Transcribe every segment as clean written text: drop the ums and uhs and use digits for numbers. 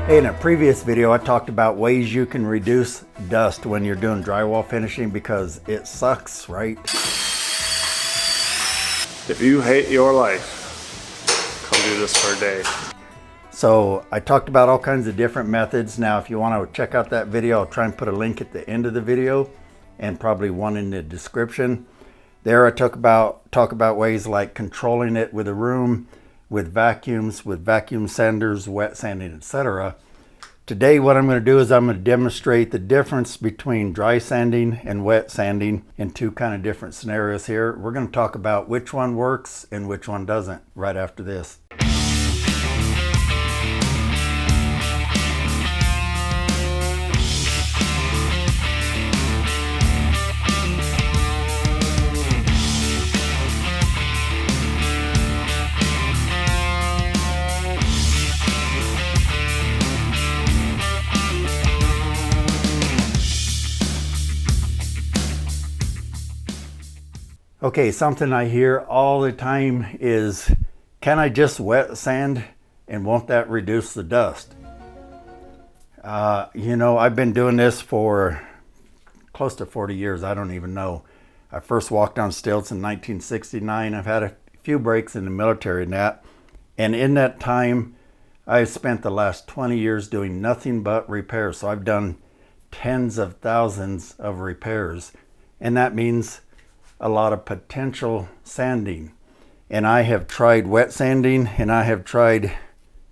Hey, in a previous video, I talked about ways you can reduce dust when you're doing drywall finishing because it sucks, right? If you hate your life, come do this for a day. So I talked about all kinds of different methods. Now, if you want to check out that video, I'll try and put a link at the end of the video and probably one in the description. There I talk about ways like controlling it with a room, with vacuums, with vacuum sanders, wet sanding, etc. Today what I'm going to do is I'm going to demonstrate the difference between dry sanding and wet sanding in two kind of different scenarios here. We're going to talk about which one works and which one doesn't right after this. Okay, something I hear all the time is, can I just wet sand and won't that reduce the dust? You know, I've been doing this for close to 40 years. I don't even know. I first walked on stilts in 1969. I've had a few breaks in the military and that. And in that time, I've spent the last 20 years doing nothing but repairs. So I've done tens of thousands of repairs. And that means a lot of potential sanding. And I have tried wet sanding and I have tried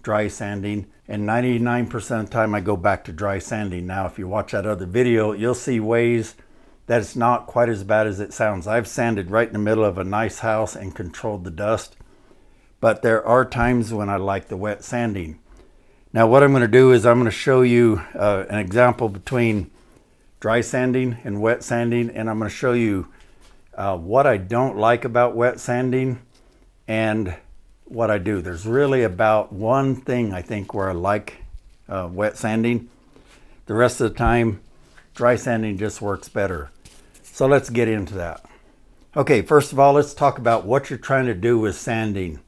dry sanding, and 99% of the time I go back to dry sanding. Now if you watch that other video, you'll see ways that it's not quite as bad as it sounds. I've sanded right in the middle of a nice house and controlled the dust, but there are times when I like the wet sanding. Now what I'm going to do is I'm going to show you an example between dry sanding and wet sanding, and I'm going to show you what I don't like about wet sanding and what I do. There's really about one thing I think where I like wet sanding. The rest of the time, dry sanding just works better. So let's get into that. Okay, first of all, let's talk about what you're trying to do with sanding.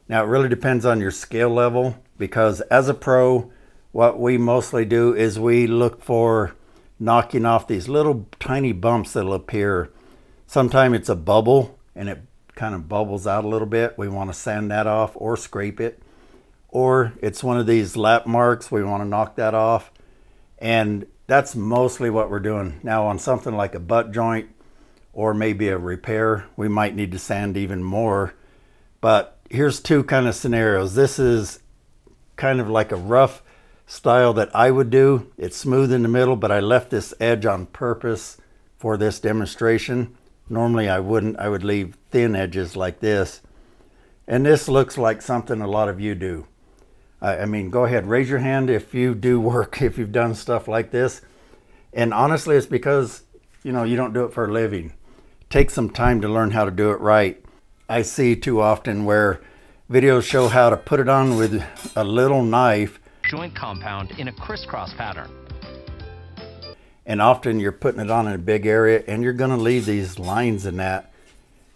Now, it really depends on your skill level, because as a pro, what we mostly do is we look for knocking off these little tiny bumps that'll appear. Sometimes it's a bubble and it kind of bubbles out a little bit. We want to sand that off or scrape it. Or it's one of these lap marks. We want to knock that off. And that's mostly what we're doing. Now on something like a butt joint or maybe a repair, we might need to sand even more. But here's two kind of scenarios. This is kind of like a rough style that I would do. It's smooth in the middle, but I left this edge on purpose for this demonstration. Normally I wouldn't. I would leave thin edges like this. And this looks like something a lot of you do. I mean, go ahead, raise your hand if you do work, if you've done stuff like this. And honestly, it's because, you know, you don't do it for a living. Take some time to learn how to do it right. I see too often where videos show how to put it on with a little knife. Joint compound in a crisscross pattern. And often you're putting it on in a big area and you're going to leave these lines in that.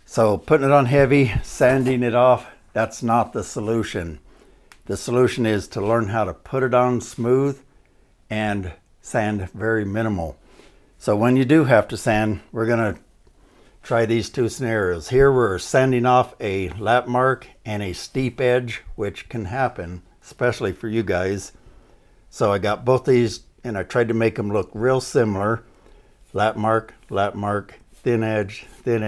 So putting it on heavy, sanding it off, that's not the solution. The solution is to learn how to put it on smooth and sand very minimal. So when you do have to sand, we're going to try these two scenarios. Here we're sanding off a lap mark and a steep edge, which can happen, especially for you guys. So I got both these and I tried to make them look real similar. Lap mark, thin edge, thick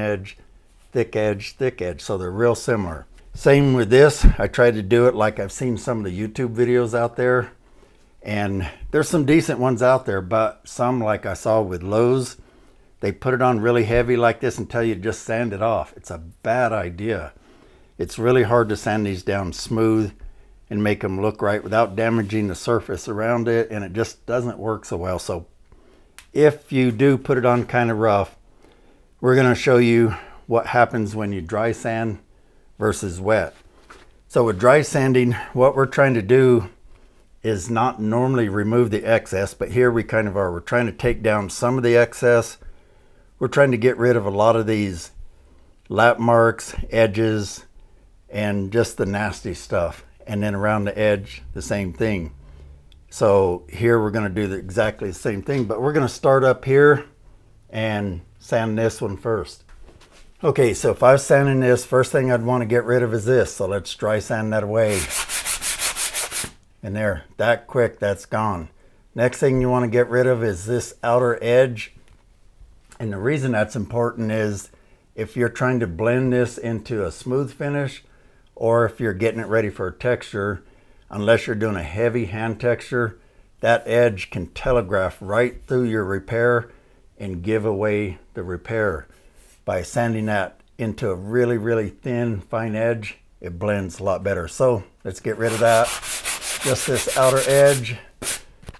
edge, thick edge. So they're real similar. Same with this. I tried to do it like I've seen some of the YouTube videos out there. And there's some decent ones out there, but some like I saw with Lowe's, they put it on really heavy like this and tell you to just sand it off. It's a bad idea. It's really hard to sand these down smooth and make them look right without damaging the surface around it, and it just doesn't work so well. So if you do put it on kind of rough, we're going to show you what happens when you dry sand versus wet. So with dry sanding, what we're trying to do is not normally remove the excess, but here we kind of are. We're trying to take down some of the excess. We're trying to get rid of a lot of these lap marks, edges, and just the nasty stuff. And then around the edge, the same thing. So here we're going to do exactly the same thing, but we're going to start up here and sand this one first. Okay, so if I was sanding this, first thing I'd want to get rid of is this. So let's dry sand that away. And there, that quick, that's gone. Next thing you want to get rid of is this outer edge. And the reason that's important is if you're trying to blend this into a smooth finish, or if you're getting it ready for a texture, unless you're doing a heavy hand texture, that edge can telegraph right through your repair and give away the repair. By sanding that into a really, really thin, fine edge, it blends a lot better. So let's get rid of that. Just this outer edge,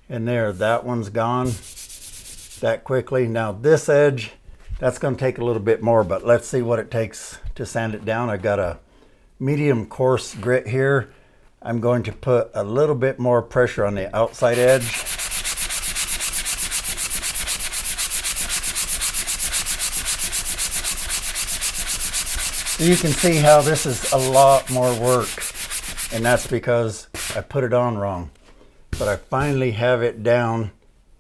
and there, that one's gone that quickly. Now this edge, that's going to take a little bit more, but let's see what it takes to sand it down. I got a medium coarse grit here. I'm going to put a little bit more pressure on the outside edge. So you can see how this is a lot more work, and that's because I put it on wrong. But I finally have it down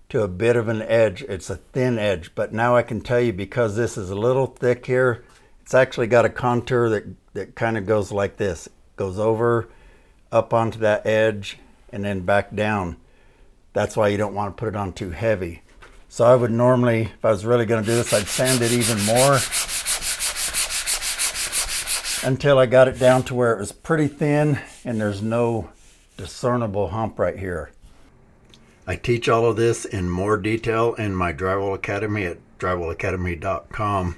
to a bit of an edge. It's a thin edge, but now I can tell you, because this is a little thick here, it's actually got a contour that kind of goes like this. It goes over, up onto that edge, and then back down. That's why you don't want to put it on too heavy. So I would normally, if I was really going to do this, I'd sand it even more until I got it down to where it was pretty thin and there's no discernible hump right here. I teach all of this in more detail in my Drywall Academy at drywallacademy.com.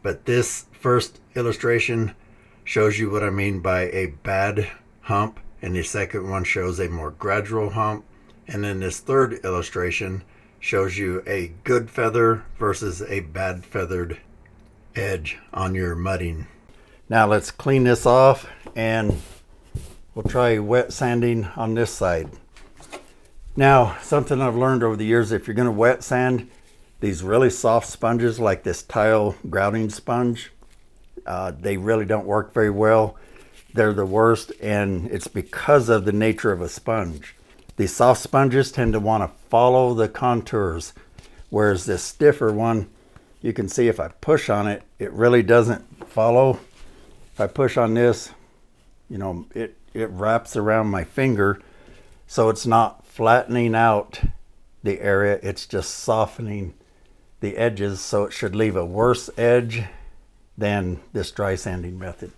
But this first illustration shows you what I mean by a bad hump, and the second one shows a more gradual hump. And then this third illustration shows you a good feather versus a bad feathered edge on your mudding. Now let's clean this off, and we'll try wet sanding on this side. Now, something I've learned over the years, if you're going to wet sand, these really soft sponges like this tile grouting sponge, they really don't work very well. They're the worst, and it's because of the nature of a sponge. These soft sponges tend to want to follow the contours, whereas this stiffer one, you can see if I push on it, it really doesn't follow. If I push on this, you know, it wraps around my finger, so it's not flattening out the area, it's just softening the edges, so it should leave a worse edge than this dry sanding method.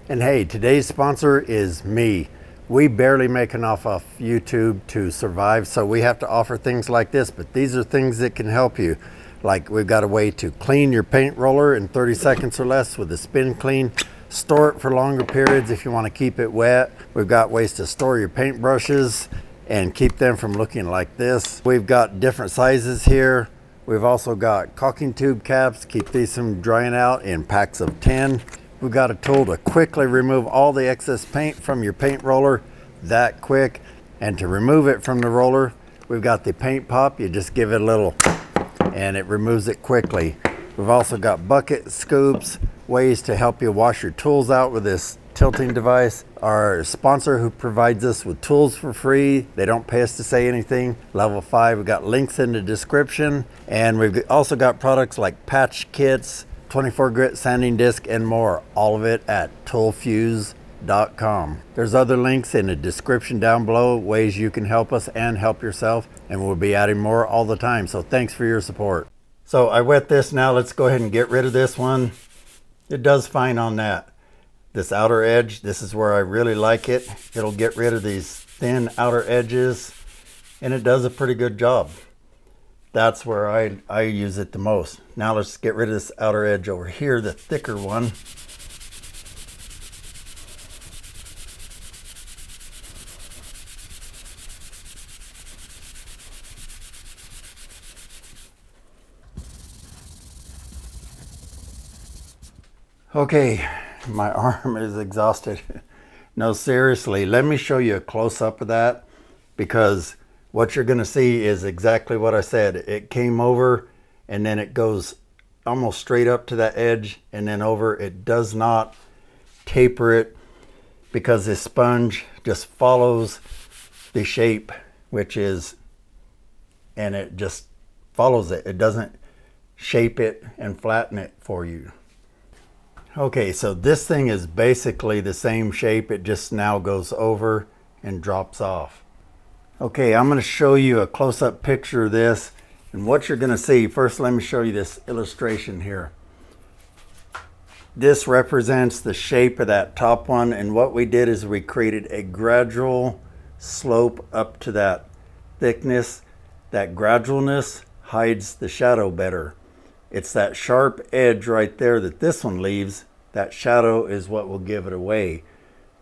And hey, today's sponsor is me. We barely make enough off YouTube to survive, so we have to offer things like this, but these are things that can help you. Like, we've got a way to clean your paint roller in 30 seconds or less with a spin clean. Store it for longer periods if you want to keep it wet. We've got ways to store your paint brushes and keep them from looking like this. We've got different sizes here. We've also got caulking tube caps, keep these from drying out in packs of 10. We've got a tool to quickly remove all the excess paint from your paint roller that quick. And to remove it from the roller, we've got the paint pop. You just give it a little and it removes it quickly. We've also got bucket scoops, ways to help you wash your tools out with this tilting device. Our sponsor who provides us with tools for free, they don't pay us to say anything. Level 5, we've got links in the description. And we've also got products like patch kits, 24 grit sanding disc, and more. All of it at toolfuse.com. There's other links in the description down below, ways you can help us and help yourself. And we'll be adding more all the time. So thanks for your support. So I wet this now. Let's go ahead and get rid of this one. It does fine on that. This outer edge, this is where I really like it. It'll get rid of these thin outer edges, and it does a pretty good job. That's where I use it the most. Now let's get rid of this outer edge over here, the thicker one. Okay, my arm is exhausted. No, seriously, let me show you a close-up of that, because what you're going to see is exactly what I said. It came over and then it goes almost straight up to that edge and then over. It does not taper it because this sponge just follows the shape and it just follows it. It doesn't shape it and flatten it for you. Okay, so this thing is basically the same shape. It just now goes over and drops off. Okay, I'm going to show you a close-up picture of this. And what you're going to see, first let me show you this illustration here. This represents the shape of that top one, and what we did is we created a gradual slope up to that thickness. That gradualness hides the shadow better. It's that sharp edge right there that this one leaves. That shadow is what will give it away.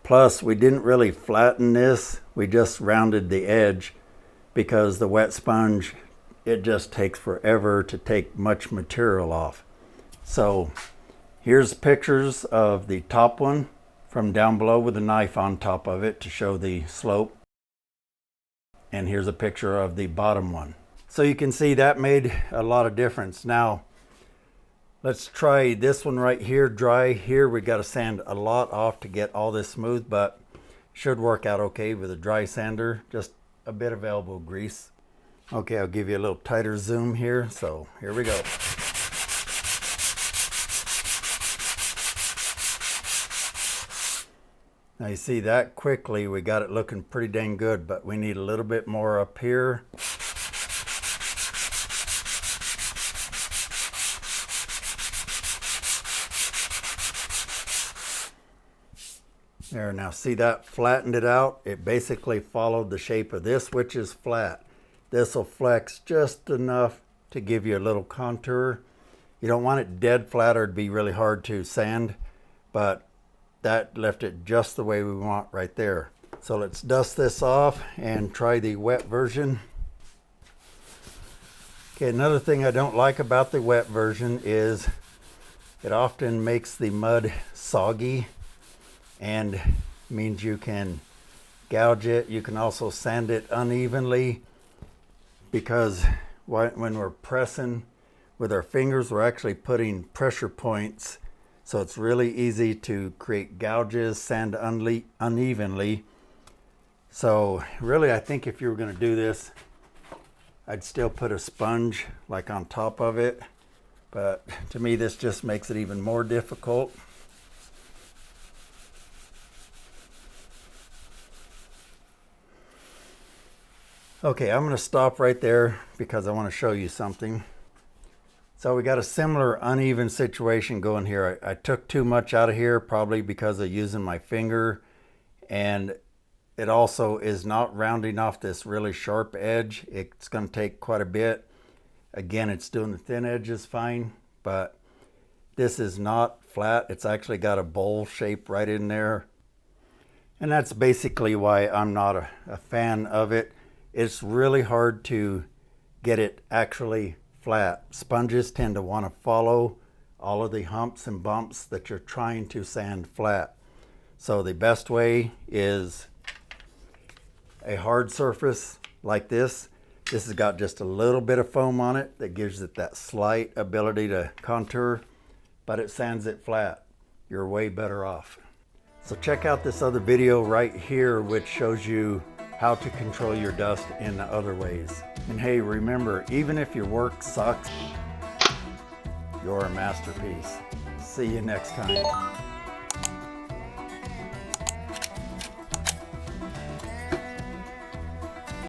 Plus, we didn't really flatten this. We just rounded the edge because the wet sponge, it just takes forever to take much material off. So here's pictures of the top one from down below with a knife on top of it to show the slope. And here's a picture of the bottom one. So you can see that made a lot of difference. Now, let's try this one right here, dry. Here we got to sand a lot off to get all this smooth, but should work out okay with a dry sander, just a bit of elbow grease. Okay, I'll give you a little tighter zoom here. So here we go. Now you see that quickly, we got it looking pretty dang good, but we need a little bit more up here. There, now see that flattened it out? It basically followed the shape of this, which is flat. This will flex just enough to give you a little contour. You don't want it dead flat or it'd be really hard to sand, but that left it just the way we want right there. So let's dust this off and try the wet version. Okay, another thing I don't like about the wet version is it often makes the mud soggy and means you can gouge it. You can also sand it unevenly because when we're pressing with our fingers, we're actually putting pressure points. So it's really easy to create gouges, sand unevenly. So really, I think if you were going to do this, I'd still put a sponge like on top of it. But to me, this just makes it even more difficult. Okay, I'm going to stop right there because I want to show you something. So we got a similar uneven situation going here. I took too much out of here, probably because of using my finger, and it also is not rounding off this really sharp edge. It's going to take quite a bit. Again, it's doing the thin edges fine, but this is not flat. It's actually got a bowl shape right in there. And that's basically why I'm not a fan of it. It's really hard to get it actually flat. Sponges tend to want to follow all of the humps and bumps that you're trying to sand flat. So the best way is a hard surface like this. This has got just a little bit of foam on it that gives it that slight ability to contour, but it sands it flat. You're way better off. So check out this other video right here, which shows you how to control your dust in other ways. And hey, remember, even if your work sucks, you're a masterpiece. See you next time.